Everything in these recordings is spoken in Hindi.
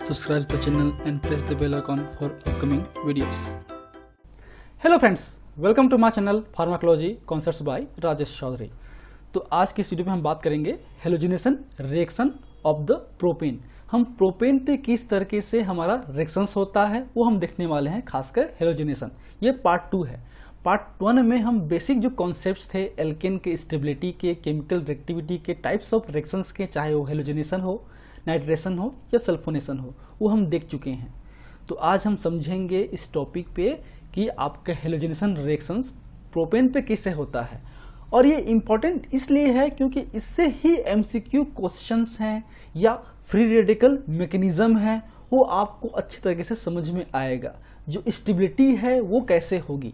subscribe the channel and press the bell icon for upcoming videos. Hello friends, welcome to my channel pharmacology concepts by Rajesh Chaudhary. तो आज की इस वीडियो में हम बात करेंगे halogenation reaction of the propane. हम प्रोपेन पे किस तरीके से हमारा रिएक्शंस होता है वो हम देखने वाले हैं, खासकर हेलोजिनेशन। ये पार्ट 2 है। पार्ट 1 में हम बेसिक जो कॉन्सेप्ट्स थे एल्केन के स्टेबिलिटी के, केमिकल रिएक्टिविटी के, टाइप्स ऑफ रिएक्शंस के, चाहे वो हेलोजिनेशन हो, नाइट्रेशन हो या सल्फोनेशन हो, वो हम देख चुके हैं। तो आज हम समझेंगे इस टॉपिक पे कि आपका हेलोजिनेशन रिएक्शंस प्रोपेन पे किससे होता है। और ये इम्पॉर्टेंट इसलिए है क्योंकि इससे ही एमसीक्यू क्वेश्चंस हैं या फ्री रेडिकल मैकेनिज्म है वो आपको अच्छी तरीके से समझ में आएगा। जो स्टेबिलिटी है वो कैसे होगी,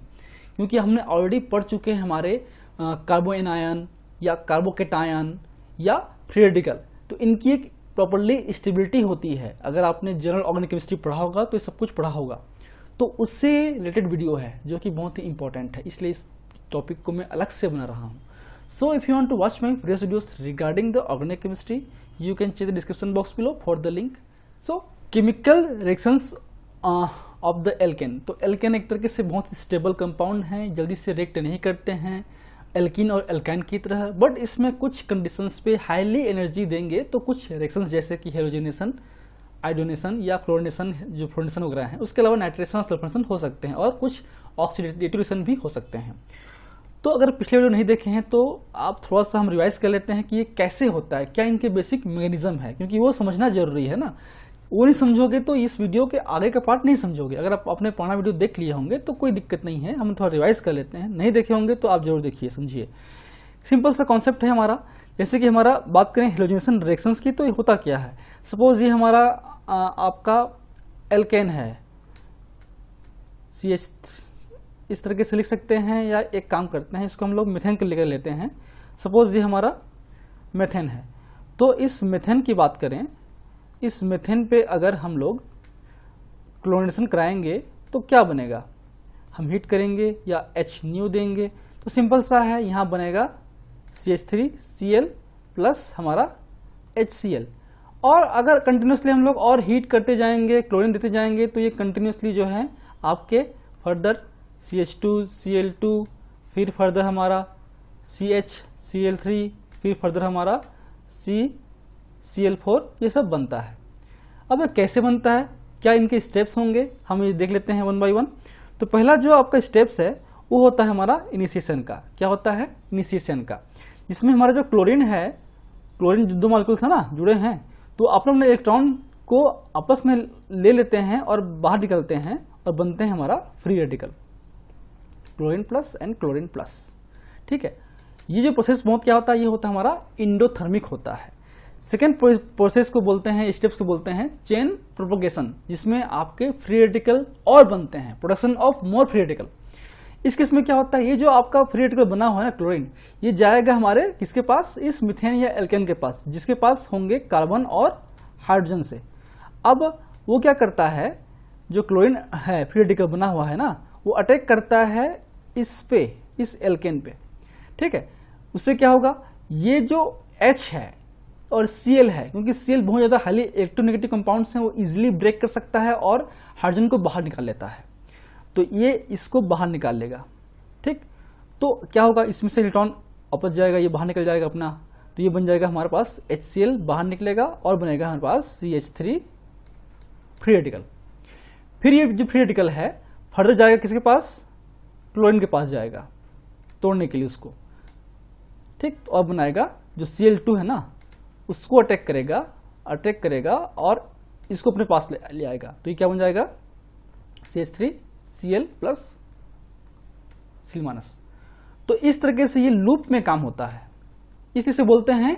क्योंकि हमने ऑलरेडी पढ़ चुके हैं हमारे कार्बो एनायन या कार्बोकेटायन या फ्री रेडिकल। तो इनकी एक प्रॉपर्ली स्टेबिलिटी होती है। अगर आपने जनरल ऑर्गेनिक केमिस्ट्री पढ़ा होगा तो ये सब कुछ पढ़ा होगा। तो उससे रिलेटेड वीडियो है जो कि बहुत ही इंपॉर्टेंट है, इसलिए इस टॉपिक को मैं अलग से बना रहा हूँ। So if you want to watch my previous videos regarding the organic chemistry you can check the description box below for the link. So chemical reactions of the alkane. तो एल्केन एक तरीके से बहुत स्टेबल कंपाउंड है, जल्दी से रिएक्ट नहीं करते हैं एल्कीन और एल्काइन की तरह, बट इसमें कुछ कंडीशंस पे हाईली एनर्जी देंगे तो कुछ रिएक्शंस जैसे कि हेलोजिनेशन, आयोडोनेशन या फ्लोरिनेशन, जो फ्लोरिनेशन वगैरह है, उसके अलावा नाइट्रेशन और सल्फोनेशन हो सकते हैं और कुछ ऑक्सीडेटिव भी हो सकते हैं। तो अगर पिछले वीडियो नहीं देखे हैं तो आप थोड़ा सा हम रिवाइज कर लेते हैं कि ये कैसे होता है, क्या इनके बेसिक मैकेनिज्म है, क्योंकि वो समझना जरूरी है ना। वो नहीं समझोगे तो इस वीडियो के आगे का पार्ट नहीं समझोगे। अगर आप अपने पुराना वीडियो देख लिए होंगे तो कोई दिक्कत नहीं है, हम थोड़ा रिवाइज कर लेते हैं। नहीं देखे होंगे तो आप जरूर देखिए, समझिए। सिंपल सा कॉन्सेप्ट है हमारा। जैसे कि हमारा बात करें हेलोजिनेशन रिएक्शंस की, तो ये होता क्या है। सपोज ये हमारा आपका एल्केन है, CH, इस तरीके से लिख सकते हैं, या एक काम करते हैं इसको हम लोग मेथेन के लेकर लेते हैं। सपोज ये हमारा मेथेन है, तो इस मेथेन की बात करें, इस मेथेन पे अगर हम लोग क्लोरिनेशन कराएंगे तो क्या बनेगा, हम हीट करेंगे या H न्यू देंगे तो सिंपल सा है, यहाँ बनेगा CH3Cl प्लस हमारा HCl। और अगर कंटिन्यूसली हम लोग और हीट करते जाएंगे, क्लोरीन देते जाएंगे, तो ये कंटिन्यूसली जो है आपके फर्दर CH2Cl2, फिर फर्दर हमारा CHCl3, फिर फर्दर हमारा CCl4, ये सब बनता है। अब कैसे बनता है, क्या इनके स्टेप्स होंगे, हम ये देख लेते हैं वन बाय वन। तो पहला जो आपका स्टेप्स है वो होता है हमारा इनिशिएशन का। क्या होता है इनिशिएशन का, जिसमें हमारा जो क्लोरीन है, क्लोरीन जो दो मॉलिक्यूल्स है ना जुड़े हैं, तो अपने इलेक्ट्रॉन को आपस में ले लेते हैं और बाहर निकलते हैं और बनते हैं हमारा free radical, chlorine plus and chlorine plus. ठीक है, ये जो प्रोसेस बहुत क्या होता है, ये होता है हमारा इंडोथर्मिक होता है। सेकेंड प्रोसेस को बोलते हैं, स्टेप्स को बोलते हैं चेन प्रोपोगेशन, जिसमें आपके फ्री रेडिकल और बनते हैं, production of more free radical. इस केस में क्या होता है, ये जो आपका फ्री रेडिकल बना हुआ है ना क्लोरीन, ये जाएगा हमारे किसके पास, इस मिथेन या एल्केन के पास, जिसके पास होंगे कार्बन और हाइड्रोजन से। अब वो क्या करता है, जो क्लोरीन है फ्री रेडिकल बना हुआ है ना, वो अटैक करता है इस पे, इस एल्केन पे। ठीक है, उससे क्या होगा, ये जो H है और Cl है, क्योंकि Cl बहुत ज़्यादा हाईली इलेक्ट्रोनेगेटिव कंपाउंड्स हैं, वो इजीली ब्रेक कर सकता है और हाइड्रोजन को बाहर निकाल लेता है, तो ये इसको बाहर निकाल लेगा। ठीक, तो क्या होगा, इसमें से इलेक्ट्रॉन वापस जाएगा, ये बाहर निकल जाएगा अपना, तो ये बन जाएगा हमारे पास HCl बाहर निकलेगा और बनेगा हमारे पास CH3 फ्री रेडिकल। फिर ये जो फ्री रेडिकल है फर्दर जाएगा किसके पास, क्लोरीन के पास जाएगा तोड़ने के लिए उसको। ठीक, और बनाएगा जो Cl2 है ना, उसको अटैक करेगा और इसको अपने पास ले आएगा, तो ये क्या बन जाएगा CH3Cl प्लस Cl माइनस। तो इस तरीके से ये लूप में काम होता है, इसलिए से बोलते हैं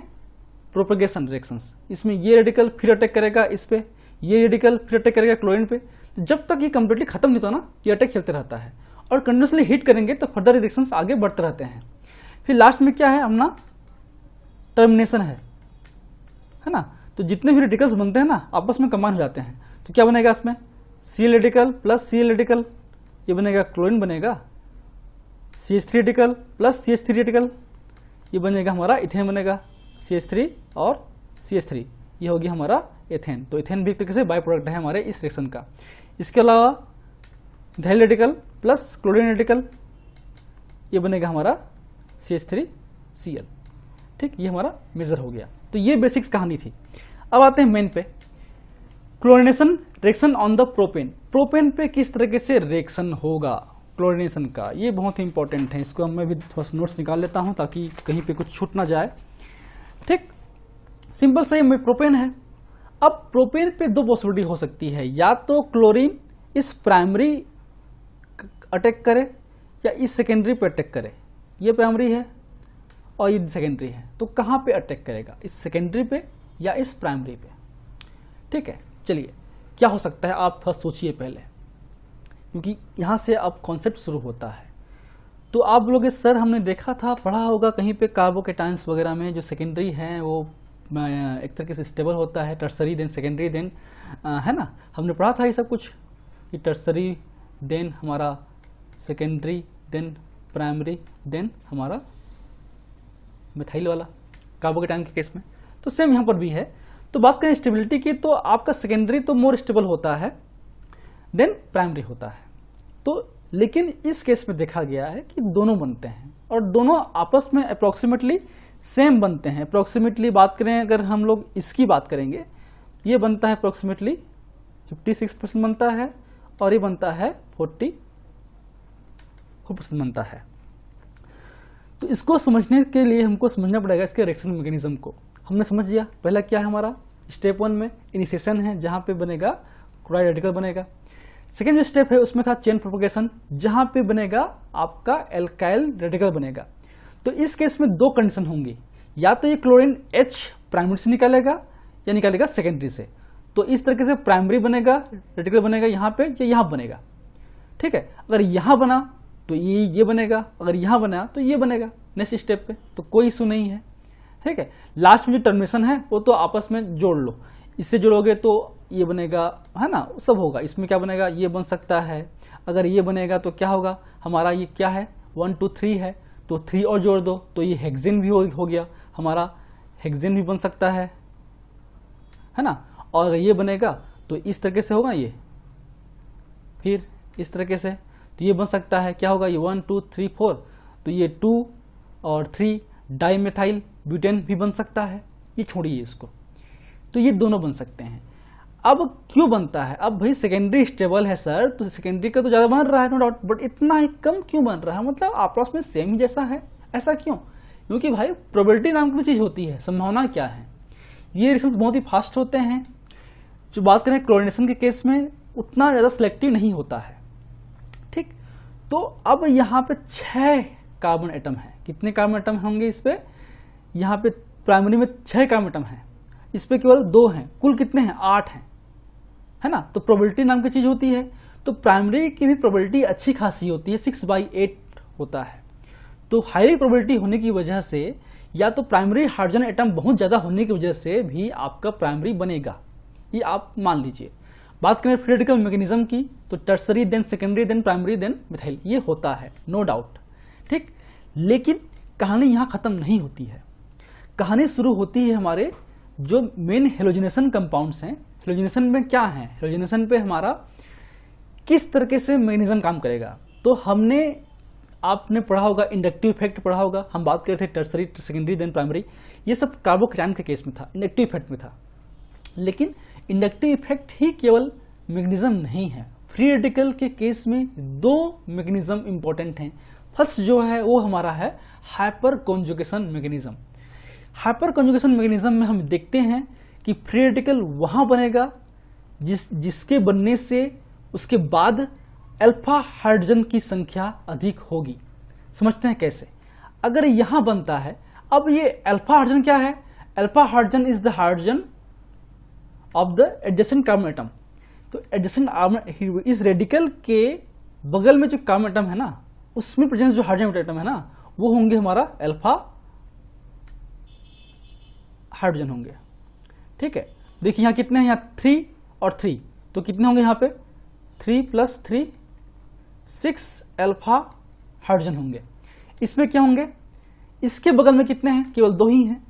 प्रोपेगेशन रिएक्शंस। इसमें ये रेडिकल फिर अटैक करेगा इस पे, ये रेडिकल फिर अटैक करेगा क्लोरीन पे। जब तक ये कंप्लीटली खत्म नहीं होता ना, ये अटैक चलते रहता है और कंटिन्यूसली हीट करेंगे तो फर्दर रिएक्शंस आगे बढ़ते रहते हैं। फिर लास्ट में क्या है अपना टर्मिनेशन है ना। तो जितने भी रेडिकल्स बनते हैं ना आपस में कंबाइन हो जाते हैं, तो क्या बनेगा इसमें Cl radical plus Cl radical, ये बनेगा क्लोरीन बनेगा, CH3 radical plus CH3 radical, ये बनेगा हमारा इथेन बनेगा CH3 और CH3, ये होगी हमारा एथेन। तो एथेन भी एक तरीके से बाई प्रोडक्ट है हमारे इस रिएक्शन का। इसके अलावा ethyl radical plus chlorine radical, ये बनेगा हमारा CH3Cl। ठीक, ये हमारा मेजर हो गया। तो ये बेसिक्स कहानी थी। अब आते हैं मेन पे, chlorination reaction on the propane. Propane पे किस तरीके से रिएक्शन होगा क्लोरीनेशन का, ये बहुत ही इंपॉर्टेंट है। इसको मैं भी थोड़ा सा नोट्स निकाल लेता हूं ताकि कहीं पे कुछ छूट ना जाए। ठीक, सिंपल से प्रोपेन है। अब प्रोपेन पे दो पॉसिबिलिटी हो सकती है, या तो क्लोरीन इस प्राइमरी अटैक करे या इस सेकेंडरी पे अटैक करे। ये प्राइमरी है और ये सेकेंडरी है, तो कहाँ पे अटैक करेगा, इस सेकेंडरी पे या इस प्राइमरी पे। ठीक है, चलिए क्या हो सकता है आप थोड़ा सोचिए पहले, क्योंकि यहाँ से अब कॉन्सेप्ट शुरू होता है। तो आप लोग सर हमने देखा था, पढ़ा होगा कहीं पे कार्बोकेटाइंस वगैरह में जो सेकेंडरी हैं वो एक तरीके से स्टेबल होता है, टर्सरी देन सेकेंडरी देन, है ना, हमने पढ़ा था ये सब कुछ कि टर्सरी देन हमारा सेकेंडरी देन प्राइमरी देन हमारा मिथाइल वाला कार्बोकेटाइन के केस में। तो सेम यहाँ पर भी है। तो बात करें स्टेबिलिटी की, तो आपका सेकेंडरी तो मोर स्टेबल होता है देन प्राइमरी होता है। तो लेकिन इस केस में देखा गया है कि दोनों बनते हैं और दोनों आपस में अप्रोक्सीमेटली सेम बनते हैं। अप्रोक्सीमेटली बात करें अगर हम लोग इसकी बात करेंगे, ये बनता है अप्रोक्सीमेटली 56% बनता है और ये बनता है 44% बनता है। तो इसको समझने के लिए हमको समझना पड़ेगा इसके रिएक्शन मैकेनिज्म को। हमने समझ लिया पहला क्या है, हमारा स्टेप 1 में इनिशिएशन है जहां पे बनेगा क्लोराइड रेडिकल बनेगा। सेकेंड जो स्टेप है उसमें था चेन प्रोपगेशन, जहां पे बनेगा आपका एल्काइल रेडिकल बनेगा। तो इस केस में दो कंडीशन होंगी, या तो ये क्लोरीन H प्राइमरी से निकालेगा या निकालेगा सेकेंडरी से। तो इस तरीके से प्राइमरी बनेगा, रेडिकल बनेगा यहाँ पे या यहाँ बनेगा। ठीक है, अगर यहाँ बना तो ये बनेगा, अगर यहाँ बना तो ये बनेगा नेक्स्ट स्टेप पे, तो कोई इशू नहीं है। ठीक है, लास्ट में जो टर्मिनेशन है वो तो आपस में जोड़ लो, इससे जोड़ोगे तो ये बनेगा, है ना, सब होगा। इसमें क्या बनेगा, ये बन सकता है। अगर ये बनेगा तो क्या होगा, हमारा ये क्या है 1 2 3 है, तो 3 और जोड़ दो तो ये हेक्सेन भी हो गया हमारा, हेक्सेन भी बन सकता है ना। और अगर ये बनेगा तो इस तरीके से होगा, ये फिर इस तरीके से, तो ये बन सकता है क्या होगा, ये 1 2 3 4, तो ये 2 और 3 डाइमेथाइल ब्यूटेन भी बन सकता है। ये छोड़िए इसको, तो ये दोनों बन सकते हैं। अब क्यों बनता है, अब भाई सेकेंडरी स्टेबल है सर, तो सेकेंडरी का तो ज्यादा बन रहा है नो डाउट, बट इतना ही कम क्यों बन रहा है, मतलब आपस में सेम ही जैसा है, ऐसा क्यों? क्योंकि भाई प्रोबेबिलिटी नाम की चीज होती है, संभावना क्या है। ये रिएक्शंस बहुत ही फास्ट होते हैं। जो बात करें क्लोरीनेशन के केस में उतना ज्यादा सिलेक्टिव नहीं होता है। ठीक, तो अब यहाँ पे 6 कार्बन एटम है। कितने कार्बन एटम होंगे इस पे, यहाँ पे प्राइमरी में 6 कार्बन एटम है, इस पे केवल 2 हैं, कुल कितने हैं 8 हैं, है ना। तो प्रोबेबिलिटी नाम की चीज होती है, तो प्राइमरी की भी प्रोबेबिलिटी अच्छी खासी होती है, 6/8 होता है। तो हाई प्रोबेबिलिटी होने की वजह से या तो प्राइमरी हाइड्रोजन एटम बहुत ज्यादा होने की वजह से भी आपका प्राइमरी बनेगा, ये आप मान लीजिए। बात करें फ्री रेडिकल मैकेनिज्म की, तो tertiary then secondary then primary then methyl, ये होता है नो डाउट। ठीक, लेकिन कहानी यहाँ खत्म नहीं होती है, कहानी शुरू होती है हमारे जो मेन हेलोजिनेशन कंपाउंड्स हैं। हेलोजिनेशन में क्या है, हेलोजिनेशन पे हमारा किस तरीके से मैकेनिज्म काम करेगा। तो हमने आपने पढ़ा होगा इंडक्टिव इफेक्ट पढ़ा होगा, हम बात कर रहे थे टर्सरी सेकेंडरी देन प्राइमरी, ये सब कार्बोकेटाइन के केस में था, इंडक्टिव इफेक्ट में था। लेकिन इंडक्टिव इफेक्ट ही केवल मैकेनिज्म नहीं है, फ्री रेडिकल के केस में 2 मैकेनिज्म इंपॉर्टेंट हैं। फर्स्ट जो है वो हमारा है hyper conjugation mechanism. Hyper conjugation mechanism में हम देखते हैं कि फ्री रेडिकल वहां बनेगा जिसके बनने से उसके बाद अल्फा हाइड्रोजन की संख्या अधिक होगी। समझते हैं कैसे, अगर यहां बनता है, अब ये अल्फा हाइड्रोजन क्या है, alpha hydrogen is the hydrogen of the adjacent carbon atom. तो एडजेसेंट इस रेडिकल के बगल में जो कार्बन एटम है ना, उसमें प्रेजेंट जो हाइड्रोजन एटम है ना, वो होंगे हमारा अल्फा हाइड्रोजन होंगे। ठीक है, देखिए यहाँ कितने हैं, यहाँ 3 और 3, तो कितने होंगे यहाँ पे 3 + 3 6 अल्फा हाइड्रोजन होंगे। इसमें क्या होंगे, इसके बगल में कितने हैं, केवल 2 ही हैं,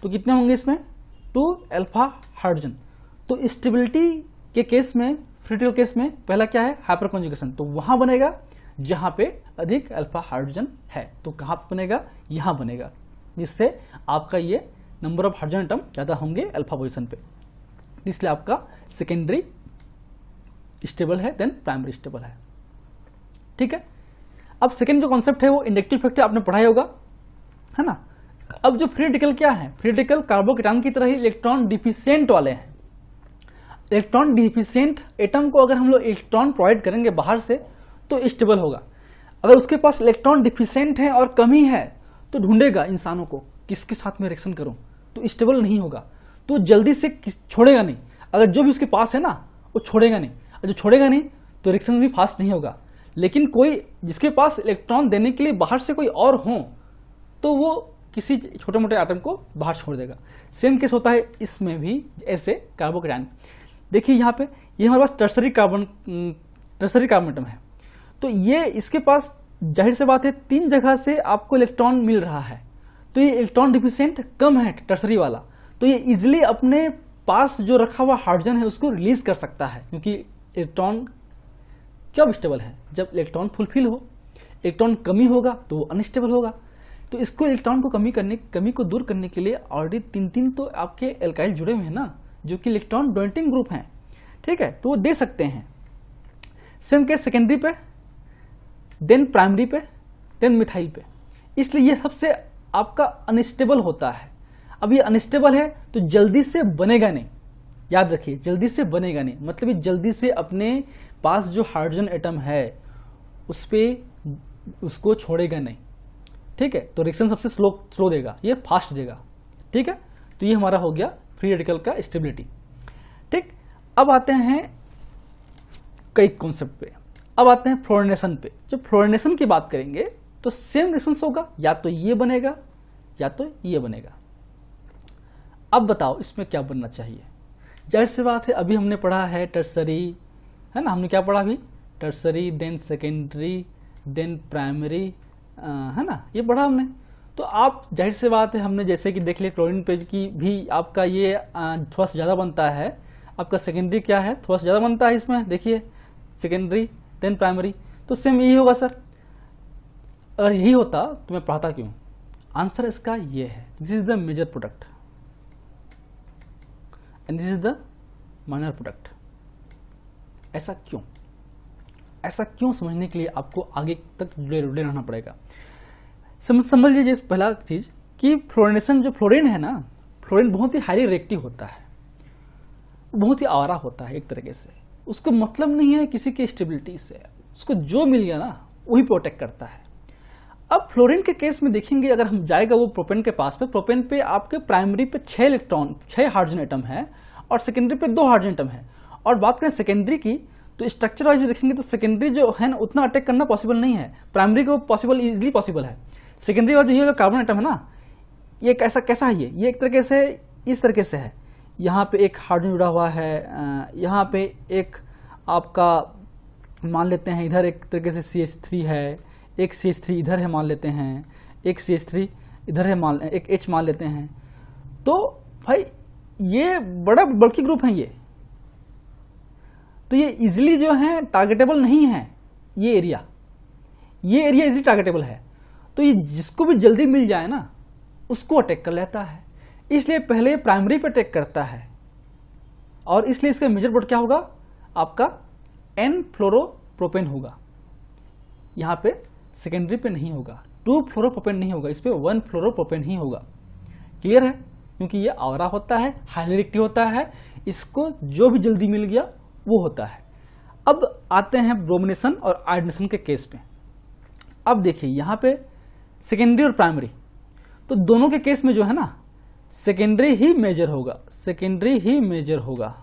तो कितने होंगे इसमें 2 अल्फा हाइड्रोजन। तो स्टेबिलिटी के केस में, क्रिटिकल केस में पहला क्या है, हाइपर कॉन्जुगेशन। तो वहां बनेगा जहां पे अधिक अल्फा हाइड्रोजन है। तो कहां पर बनेगा, यहां बनेगा, जिससे आपका ये नंबर ऑफ हाइड्रोजन एटम ज्यादा होंगे अल्फा पोजीशन पे, इसलिए आपका सेकेंडरी स्टेबल है देन प्राइमरी स्टेबल है। ठीक है। अब सेकेंड जो कॉन्सेप्ट है वो इंडक्टिव इफेक्ट आपने पढ़ाया होगा, है ना। अब जो फ्री रेडिकल क्या है, फ्री रेडिकल कार्बोकेटायन की तरह ही इलेक्ट्रॉन डिफिशिएंट वाले हैं। इलेक्ट्रॉन डिफिशिएंट एटम को अगर हम लोग इलेक्ट्रॉन प्रोवाइड करेंगे बाहर से तो स्टेबल होगा। अगर उसके पास इलेक्ट्रॉन डिफिशिएंट है और कमी है तो ढूंढेगा इंसानों को किसके साथ में रिएक्शन करूं, तो स्टेबल नहीं होगा, तो जल्दी से छोड़ेगा नहीं। अगर जो भी उसके पास है ना वो छोड़ेगा नहीं, और जो छोड़ेगा नहीं तो रिएक्शन भी फास्ट नहीं होगा। लेकिन कोई जिसके पास इलेक्ट्रॉन देने के लिए बाहर से कोई और हो तो वो किसी छोटे मोटे एटम को बाहर छोड़ देगा। सेम केस होता है इसमें भी ऐसे कार्बोकेटायन। देखिए यहाँ पे ये हमारे पास टर्सरी कार्बन एटम है, तो ये इसके पास जाहिर से बात है 3 जगह से आपको इलेक्ट्रॉन मिल रहा है, तो ये इलेक्ट्रॉन डिफिशिएंट कम है टर्सरी वाला, तो ये इजिली अपने पास जो रखा हुआ हाइड्रोजन है उसको रिलीज कर सकता है, क्योंकि इलेक्ट्रॉन कब स्टेबल है, जब इलेक्ट्रॉन फुलफिल हो। इलेक्ट्रॉन कमी होगा तो वो अनस्टेबल होगा। तो इसको इलेक्ट्रॉन को कमी को दूर करने के लिए ऑलरेडी 3 तो आपके एल्काइल जुड़े हुए हैं ना, जो कि इलेक्ट्रॉन डोनेटिंग ग्रुप हैं। ठीक है, तो वो दे सकते हैं। सेम केस सेकेंडरी पे, देन प्राइमरी पे, देन मिथाइल पे। इसलिए ये सबसे आपका अनस्टेबल होता है। अब ये अनस्टेबल है तो जल्दी से बनेगा नहीं, याद रखिए, जल्दी से बनेगा नहीं, मतलब ये जल्दी से अपने पास जो हाइड्रोजन एटम है उस पे उसको छोड़ेगा नहीं। ठीक है, तो रिएक्शन सबसे स्लो देगा, ये फास्ट देगा। ठीक है, तो ये हमारा हो गया फ्री रेडिकल का स्टेबिलिटी। ठीक, अब आते हैं कई कॉन्सेप्ट पे, अब आते हैं फ्लोरिनेशन पे। जो फ्लोरिनेशन की बात करेंगे तो सेम रिएक्शन होगा, या तो ये बनेगा या तो ये बनेगा। अब बताओ इसमें क्या बनना चाहिए। जाहिर सी बात है, अभी हमने पढ़ा है टर्सरी, है ना, हमने क्या पढ़ा अभी, tertiary then secondary then primary, है ना, ये पढ़ा हमने। तो आप जाहिर सी बात है, हमने जैसे कि देख लिया क्लोरीन पेज की भी आपका ये थोड़ा सा ज़्यादा बनता है, आपका सेकेंडरी क्या है थोड़ा सा ज़्यादा बनता है इसमें, देखिए सेकेंडरी देन प्राइमरी, तो सेम यही होगा सर। अगर यही होता तो मैं पढ़ाता क्यों। आंसर इसका ये है, this is the major product and this is the minor product. ऐसा क्यों, ऐसा क्यों समझने के लिए आपको आगे तक जुड़े रहना पड़ेगा। समझ लीजिए पहला चीज कि फ्लोरिनेशन, जो फ्लोरीन है ना, फ्लोरीन बहुत ही हाईली रिएक्टिव होता है, बहुत ही आवारा होता है एक तरीके से। उसको मतलब नहीं है किसी की स्टेबिलिटी से, उसको जो मिल गया ना वही प्रोटेक्ट करता है। अब फ्लोरीन के केस में देखेंगे, अगर हम जाएगा वो प्रोपेन के पास पे, प्रोपेन पे आपके प्राइमरी पे 6 हाइड्रोजन एटम है और सेकेंडरी पे 2 हाइड्रोजन एटम है। और बात करें सेकेंडरी की तो स्ट्रक्चर वाइज देखेंगे तो सेकेंडरी जो है ना उतना अटैक करना पॉसिबल नहीं है, प्राइमरी को पॉसिबल, इजिली पॉसिबल है। सेकेंडरी वाला जो ये कार्बन एटम है ना, ये कैसा है, ये एक तरीके से इस तरीके से है, यहाँ पे एक हाइड्रोजन जुड़ा हुआ है, यहाँ पे एक आपका मान लेते हैं इधर एक तरीके से CH3 है, एक CH3 इधर है मान लेते हैं, एक CH3 इधर है एक H मान लेते हैं। तो भाई ये बड़ा बल्कि ग्रुप है ये, तो ये इजिली जो है टारगेटेबल नहीं है, ये एरिया इजिली टारगेटेबल है। तो ये जिसको भी जल्दी मिल जाए ना उसको अटैक कर लेता है, इसलिए पहले प्राइमरी पे अटैक करता है। और इसलिए इसका मेजर बोर्ड क्या होगा आपका N फ्लोरोप्रोपेन होगा, यहाँ पे सेकेंडरी पे नहीं होगा, 2 फ्लोरोप्रोपेन नहीं होगा, इस पे 1 फ्लोरोप्रोपेन ही होगा। क्लियर है, क्योंकि ये आवारा होता है, हाईली रिएक्टिव होता है, इसको जो भी जल्दी मिल गया वो होता है। अब आते हैं ब्रोमिनेशन और आयोडीनेशन के केस पे। अब देखिए यहाँ पे सेकेंडरी और प्राइमरी, तो दोनों के केस में जो है ना सेकेंडरी ही मेजर होगा, सेकेंडरी ही मेजर होगा,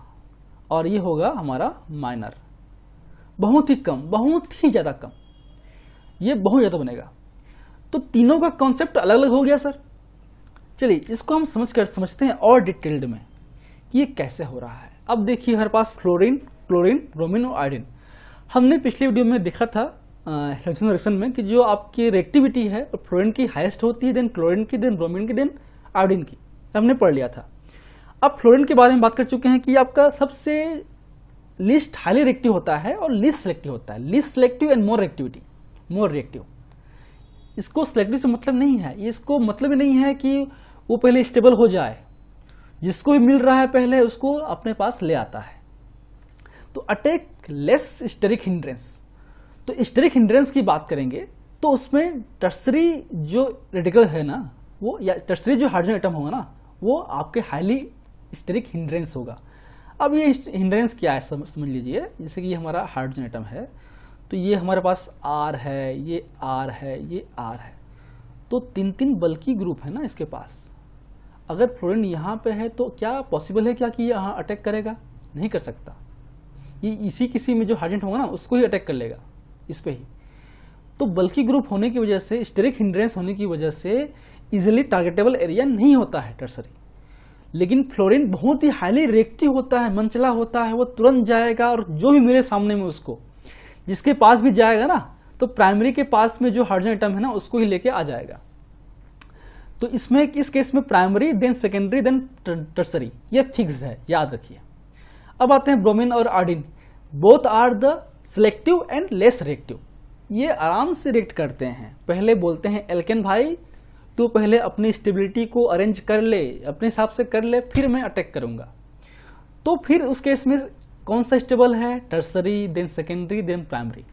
और ये होगा हमारा माइनर, बहुत ही कम, बहुत ही ज्यादा कम, ये बहुत ज्यादा बनेगा। तो तीनों का कॉन्सेप्ट अलग अलग हो गया सर। चलिए इसको हम समझते हैं और डिटेल्ड में कि ये कैसे हो रहा है। अब देखिए हमारे पास फ्लोरीन, क्लोरीन, ब्रोमीन और आयोडीन। हमने पिछले वीडियो में देखा था हेलोजन रिएक्शन में कि जो आपकी रिएक्टिविटी है फ्लोरीन की हाईएस्ट होती है, देन क्लोरीन की, देन ब्रोमीन की, देन आयोडीन की, हमने पढ़ लिया था। अब फ्लोरीन के बारे में बात कर चुके हैं कि आपका सबसे लिस्ट हाईली रिएक्टिव होता है और लिस्ट सिलेक्टिव होता है। List selective and more reactive. इसको सिलेक्टिव से मतलब नहीं है, इसको मतलब ही नहीं है कि वो पहले स्टेबल हो जाए, जिसको भी मिल रहा है पहले उसको अपने पास ले आता है। तो अटैक लेस स्टेरिक हिंड्रेंस। तो स्टेरिक हिंड्रेंस की बात करेंगे तो उसमें टर्सरी जो रेडिकल है ना वो, या टर्सरी जो हाइड्रोजन एटम होगा ना वो आपके हाईली स्टेरिक हिंड्रेंस होगा। अब ये हिंड्रेंस क्या है समझ लीजिए। जैसे कि ये हमारा हाइड्रोजन एटम है, तो ये हमारे पास R है, ये R है, ये R है, तो 3 बल्कि ग्रुप है ना इसके पास। अगर फ्लोरीन यहाँ पे है तो क्या पॉसिबल है क्या कि ये यहाँ अटैक करेगा? नहीं कर सकता। ये इसी किसी में जो हाइड्रोजन होगा ना उसको ही अटैक कर लेगा, इस पे ही। तो बल्कि ग्रुप होने की वजह से, स्टेरिक हिंड्रेंस होने की वजह से इजिली टारगेटेबल एरिया नहीं होता है टर्सरी। लेकिन फ्लोरीन बहुत ही हाईली रिएक्टिव होता है, मनचला होता है, वो तुरंत जाएगा और जो भी मेरे सामने में उसको, जिसके पास भी जाएगा ना तो प्राइमरी के पास में जो हाइड्रोजन एटम है ना उसको ही लेके आ जाएगा। तो इसमें इस केस में primary then secondary then tertiary, ये फिक्स है, याद रखिए। अब आते हैं ब्रोमीन और iodine. Both are the selective and less reactive. ये आराम से रिएक्ट करते हैं। पहले बोलते हैं एल्केन भाई तू पहले अपनी स्टेबिलिटी को अरेंज कर ले, अपने हिसाब से कर ले, फिर मैं अटैक करूंगा। तो फिर उस केस में कौन सा स्टेबल है? Tertiary then secondary then primary,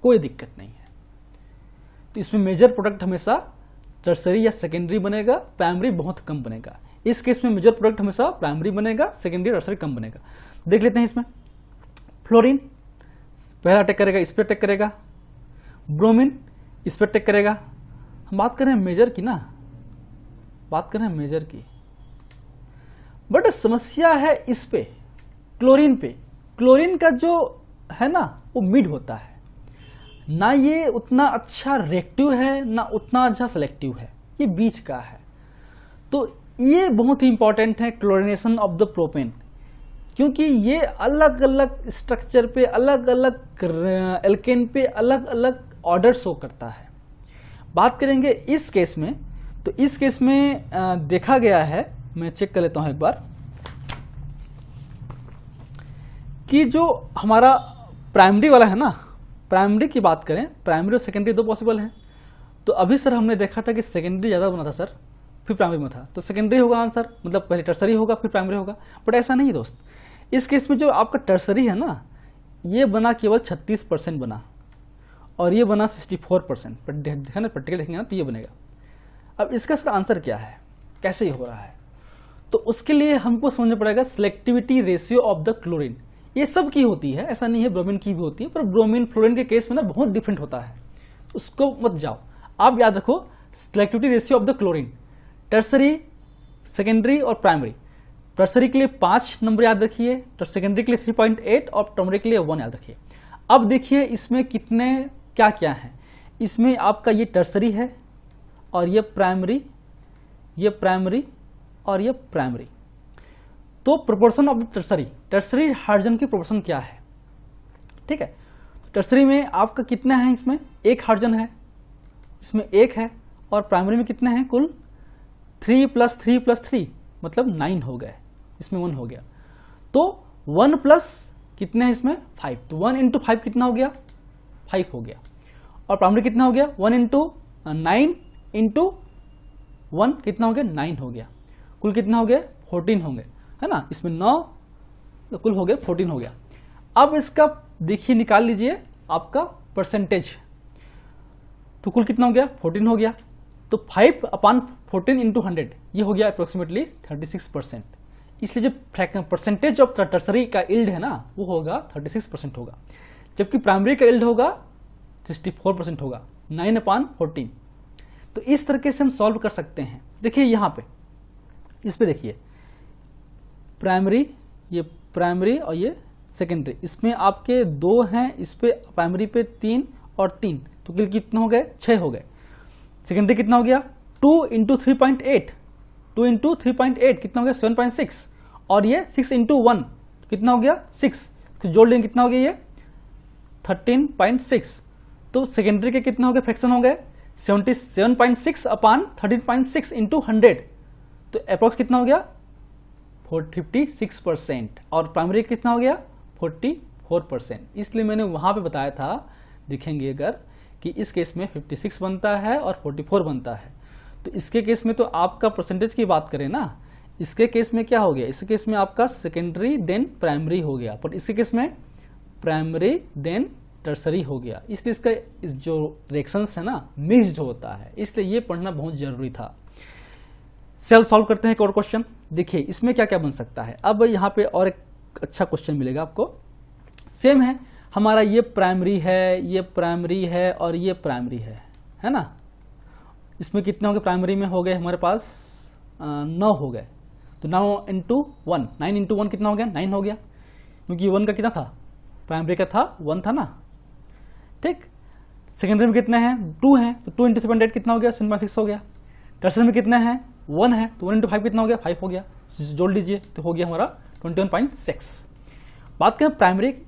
कोई दिक्कत नहीं है। तो इसमें मेजर प्रोडक्ट हमेशा टर्सरी या सेकेंडरी बनेगा, प्राइमरी बहुत कम बनेगा। इस केस में मेजर प्रोडक्ट हमेशा प्राइमरी बनेगा, सेकेंडरी टर्सरी कम बनेगा। देख लेते हैं इसमें। फ्लोरीन पहला अटैक करेगा, इस पर अटैक करेगा। ब्रोमीन इस पर अटैक करेगा। हम बात कर रहे हैं मेजर की ना, बात कर रहे हैं मेजर की। बट समस्या है इस पे, क्लोरीन पे। क्लोरीन का जो है ना वो मिड होता है, ना ये उतना अच्छा रिएक्टिव है ना उतना अच्छा सेलेक्टिव है, ये बीच का है। तो ये बहुत ही इंपॉर्टेंट है क्लोरीनेशन ऑफ द प्रोपेन, क्योंकि ये अलग अलग स्ट्रक्चर पे, अलग अलग एल्केन पे अलग अलग ऑर्डर शो करता है। बात करेंगे इस केस में, तो इस केस में देखा गया है, मैं चेक कर लेता हूं एक बार, कि जो हमारा प्राइमरी वाला है ना, प्राइमरी की बात करें, प्राइमरी और सेकेंडरी दो पॉसिबल हैं। तो अभी सर हमने देखा था कि सेकेंडरी ज़्यादा बना था सर, फिर प्राइमरी में था, तो सेकेंडरी होगा आंसर, मतलब पहले टर्सरी होगा फिर प्राइमरी होगा। बट ऐसा नहीं दोस्त। इस केस में जो आपका टर्सरी है ना, ये बना केवल 36% बना और ये बना 64%। देखा ना, प्रैक्टिकल देखेंगे ना तो ये बनेगा। अब इसका सर आंसर क्या है, कैसे ये हो रहा है? तो उसके लिए हमको समझना पड़ेगा selectivity ratio of the chlorine. ये सब की होती है, ऐसा नहीं है, ब्रोमीन की भी होती है, पर ब्रोमीन फ्लोरीन के केस में ना बहुत डिफरेंट होता है, तो उसको मत जाओ। आप याद रखो selectivity ratio of the chlorine, tertiary, secondary और प्राइमरी। टर्सरी के लिए 5 नंबर याद रखिए, तो सेकेंडरी के लिए 3.8 और प्राइमरी के लिए 1 याद रखिए। अब देखिए इसमें कितने क्या क्या है। इसमें आपका ये टर्सरी है और ये प्राइमरी, ये प्राइमरी और ये प्राइमरी। तो proportion of the tertiary, tertiary hydrogen की प्रोपोर्शन क्या है? ठीक है, टर्सरी में आपका कितना है? इसमें 1 हाइड्रोजन है, इसमें 1 है, और प्राइमरी में कितने हैं कुल? 3 + 3 + 3 मतलब 9 हो गए, इसमें 1 हो गया। तो 1 प्लस कितने हैं इसमें? 5। तो 1 × 5 कितना हो गया? 5 हो गया। और प्राइमरी कितना हो गया? 1 × 9 × 1 कितना हो गया? 9 हो गया। कुल कितना हो गया? 14 होंगे, है ना। इसमें 9 तो कुल हो गया 14 हो गया। अब इसका देखिए निकाल लीजिए आपका परसेंटेज, तो कुल कितना हो गया? 14 हो गया। तो 5/14 × 100 ये हो गया अप्रोक्सीमेटली 36%। इसलिए जो परसेंटेज ऑफ टर्सरी का इल्ड है ना वो होगा 36% होगा, जबकि प्राइमरी का इल्ड होगा 64% होगा, 9/14। तो इस तरीके से हम सॉल्व कर सकते हैं। देखिए यहाँ पे, इस पे देखिए, प्राइमरी, ये प्राइमरी और ये सेकेंडरी, इसमें आपके 2 हैं, इस पे प्राइमरी पे 3 और 3, तो कुल कितना हो गए? 6 हो गए। सेकेंडरी कितना हो गया? 2 × 3.8, 2 × 3.8 कितना हो गया? 7.6, और ये 6 × 1 कितना हो गया? 6, तो जोड़ लेंगे कितना हो गया? ये 13.6। तो सेकेंडरी के कितना हो गया? फ्रैक्शन हो गए 77.6/13.6 × 100, तो अप्रोक्स कितना हो गया? 56% और प्राइमरी कितना हो गया 44%। इसलिए मैंने वहाँ पे बताया था, दिखेंगे अगर, कि इस केस में 56 बनता है और 44 बनता है। तो इसके केस में तो आपका परसेंटेज की बात करें ना, इसके केस में क्या हो गया, इसके केस में आपका सेकेंडरी देन प्राइमरी हो गया, पर इसके केस में प्राइमरी देन टर्सरी हो गया। इसलिए इसका इस जो रिएक्शंस है ना मिक्स्ड होता है, इसलिए ये पढ़ना बहुत जरूरी था। सेल्फ सॉल्व करते हैं एक और क्वेश्चन। देखिए इसमें क्या क्या बन सकता है। अब यहाँ पे और एक अच्छा क्वेश्चन मिलेगा आपको। सेम है, हमारा ये प्राइमरी है, ये प्राइमरी है और ये प्राइमरी है ना। इसमें कितने हो गए, प्राइमरी में हो गए हमारे पास 9 हो गए। तो 9 इंटू 1, 9 इंटू 1 कितना हो गया, 9 हो गया, क्योंकि 1 का कितना था, प्राइमरी का था 1 था ना, ठीक। सेकेंडरी में कितने हैं, 2 हैं, तो 2 इंटू 7 कितना हो गया, 7/6 हो गया। टर्सरी में कितने हैं, 1 है, तो 1 इंटू 5 कितना हो गया, 5 हो गया। जोड़ लीजिए तो हो गया हमारा 21.6। बात करें प्राइमरी की,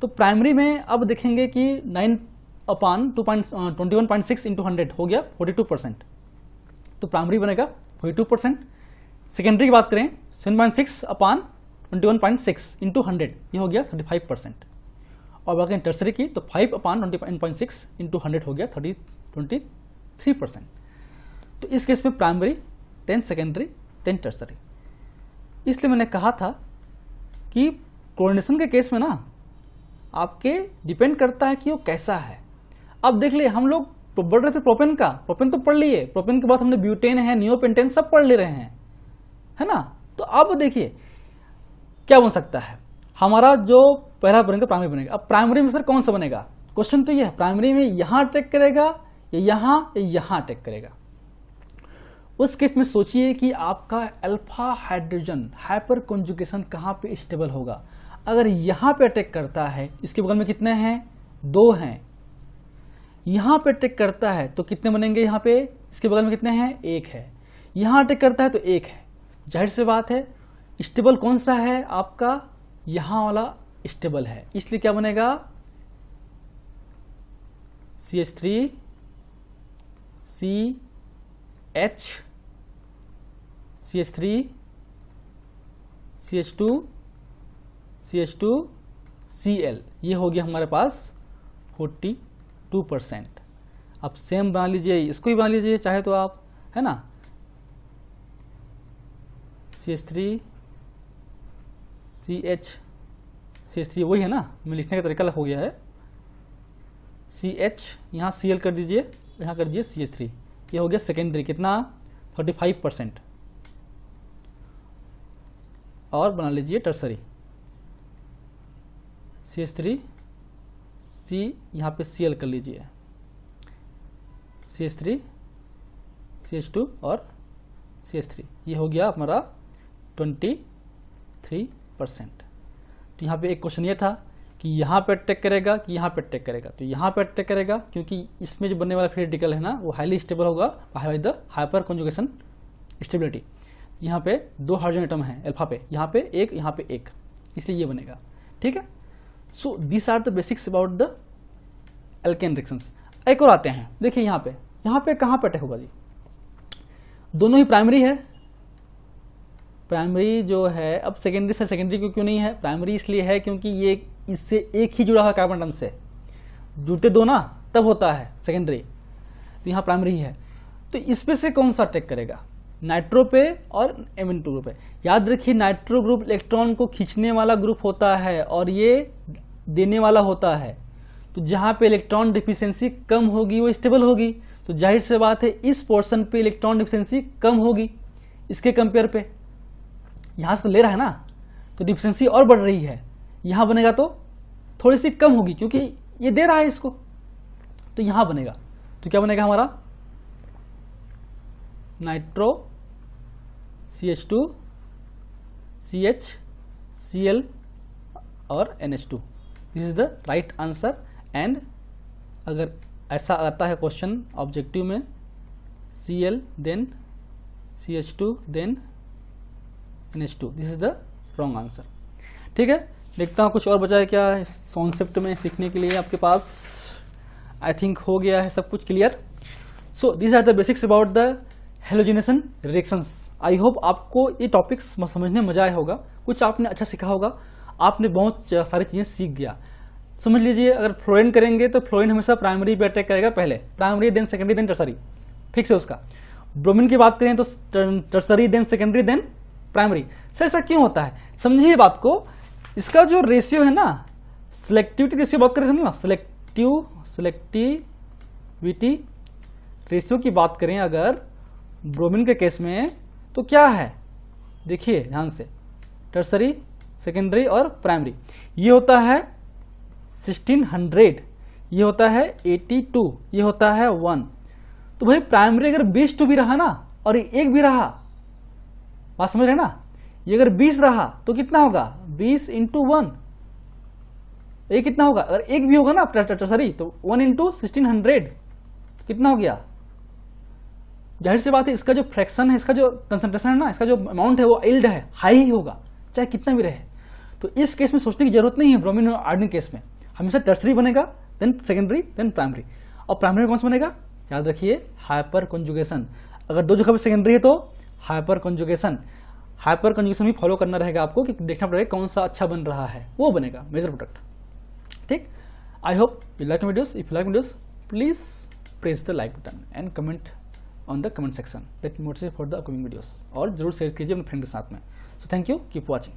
तो प्राइमरी में अब देखेंगे कि 9/21.6 इंटू 100 हो गया 42%, तो प्राइमरी बनेगा 42%। सेकेंडरी की बात करें 7/6/21.6 इंटू 100, ये हो गया 35%। और बात करें टर्सरी की, तो 5/21.6 इंटू 100 हो गया 23%। तो इस केस में primary then secondary then tertiary. इसलिए मैंने कहा था कि क्लोरीनेशन के केस में ना आपके डिपेंड करता है कि वो कैसा है। अब देख लिए हम लोग तो बढ़ रहे थे प्रोपेन का, प्रोपेन तो पढ़ लिए, प्रोपेन के बाद हमने ब्यूटेन है, नियोपेंटेन सब पढ़ ले रहे हैं, है ना। तो अब देखिए क्या बन सकता है, हमारा जो पहला बनेगा प्राइमरी बनेगा। अब प्राइमरी में सर कौन सा बनेगा, क्वेश्चन तो ये है, प्राइमरी में यहां अटैक करेगा या यहां अटैक करेगा। उस केस में सोचिए कि आपका अल्फा हाइड्रोजन हाइपर कॉन्जुगेशन कहां पे स्टेबल होगा। अगर यहां पे अटैक करता है, इसके बगल में कितने हैं, 2 हैं, यहां पे अटैक करता है तो कितने बनेंगे, यहां पे इसके बगल में कितने हैं, 1 है, यहां अटैक करता है तो 1 है। जाहिर सी बात है स्टेबल कौन सा है आपका, यहां वाला स्टेबल है, इसलिए क्या बनेगा, CH3 CH CH3 CH2 CH2 Cl, ये हो गया हमारे पास 42%। अब सेम बना लीजिए, इसको ही बना लीजिए चाहे तो आप, है ना। CH3 CH3 वही है ना, मैं लिखने का तरीका हो गया है। CH यहाँ Cl कर दीजिए, यहाँ कर दीजिए CH3, ये हो गया सेकेंडरी, कितना 35%। और बना लीजिए टर्सरी, CH3 C यहाँ पे Cl कर लीजिए, CH3 CH2 और CH3, ये हो गया हमारा 23%। तो यहाँ पे एक क्वेश्चन ये था कि यहाँ पे अटैक करेगा कि यहाँ पे अटैक करेगा, तो यहाँ पे अटैक करेगा क्योंकि इसमें जो बनने वाला फ्री रेडिकल है ना वो हाईली स्टेबल होगा by the hyper conjugation stability. यहाँ पे 2 हाइड्रोजन एटम है अल्फा पे, यहाँ पे 1, यहाँ पे 1, इसलिए ये बनेगा, ठीक है। So this are the basics about the alkane reactions. एक और आते हैं, देखिए यहाँ पे कहाँ पे अटैक होगा जी, दोनों ही प्राइमरी है। प्राइमरी जो है, अब सेकेंडरी से सेकेंडरी क्यों नहीं है, प्राइमरी इसलिए है क्योंकि ये इससे एक ही जुड़ा हुआ कार्बन एटम से, जुड़ते दो ना तब होता है सेकेंडरी, तो यहाँ प्राइमरी है। तो इसमें से कौन सा अटैक करेगा, नाइट्रो पे और Mn2 ग्रुप पे। याद रखिए नाइट्रो ग्रुप इलेक्ट्रॉन को खींचने वाला ग्रुप होता है और ये देने वाला होता है। तो जहाँ पे इलेक्ट्रॉन डिफिशियंसी कम होगी वो स्टेबल होगी, तो जाहिर सी बात है इस पोर्शन पे इलेक्ट्रॉन डिफिशियंसी कम होगी इसके कंपेयर पे। यहाँ से तो ले रहा है ना, तो डिफिशियंसी और बढ़ रही है, यहाँ बनेगा तो थोड़ी सी कम होगी क्योंकि ये दे रहा है इसको, तो यहाँ बनेगा। तो क्या बनेगा हमारा, नाइट्रो CH2 CH Cl और NH2, this is the right answer. And अगर ऐसा आता है क्वेश्चन ऑब्जेक्टिव में, Cl then CH2 then NH2, this is the wrong answer, ठीक है। देखता हूँ कुछ और बचा है क्या इस कॉन्सेप्ट में सीखने के लिए आपके पास। आई थिंक हो गया है सब कुछ clear. So these are the basics about the halogenation reactions. I hope आपको ये टॉपिक्स समझने में मजा आया होगा, कुछ आपने अच्छा सीखा होगा, आपने बहुत सारी चीज़ें सीख गया। समझ लीजिए अगर फ्लोरीन करेंगे तो फ्लोरीन हमेशा प्राइमरी पे अटैक करेगा, पहले primary then secondary then tertiary, fix है उसका। ब्रोमीन की बात करें तो tertiary then secondary then primary. Sir ऐसा क्यों होता है, समझिए बात को। इसका जो रेशियो है ना, सिलेक्टिविटी रेशियो बात करें ना, सिलेक्टिविटी रेशियो की बात करें अगर ब्रोमीन के केस में तो क्या है, देखिए ध्यान से, टर्सरी सेकेंडरी और प्राइमरी। ये होता है 1600, ये होता है 82, ये होता है 1। तो भाई प्राइमरी अगर 22 भी रहा ना और एक भी रहा, बात समझ रहे ना, ये अगर 20 रहा तो कितना होगा 20 इंटू 1, ये कितना होगा, अगर एक भी होगा ना टर्सरी तो 1 इंटू 1600 कितना हो गया। जाहिर सी बात है इसका जो फ्रैक्शन है, इसका जो कंसंट्रेशन है ना, इसका जो अमाउंट है वो इल्ड है, हाई ही होगा चाहे कितना भी रहे। तो इस केस में सोचने की जरूरत नहीं है, ब्रोमीन और आयोडीन केस में हमेशा टर्सरी बनेगा, देन सेकेंडरी देन प्राइमरी। और प्राइमरी में कौन सा बनेगा, याद रखिए हाइपर कॉन्जुगेशन। अगर दो जगह पर सेकेंडरी है तो हाइपर कॉन्जुगेशन, हाइपर कॉन्जुगेशन भी फॉलो करना रहेगा आपको, कि देखना पड़ेगा कौन सा अच्छा बन रहा है, वो बनेगा मेजर प्रोडक्ट। ठीक, I hope you like videos. If you like videos please press the like button and comment on the comment section, that motivate for the upcoming videos. और जरूर शेयर कीजिए अपने फ्रेंड के साथ में। So thank you, keep watching.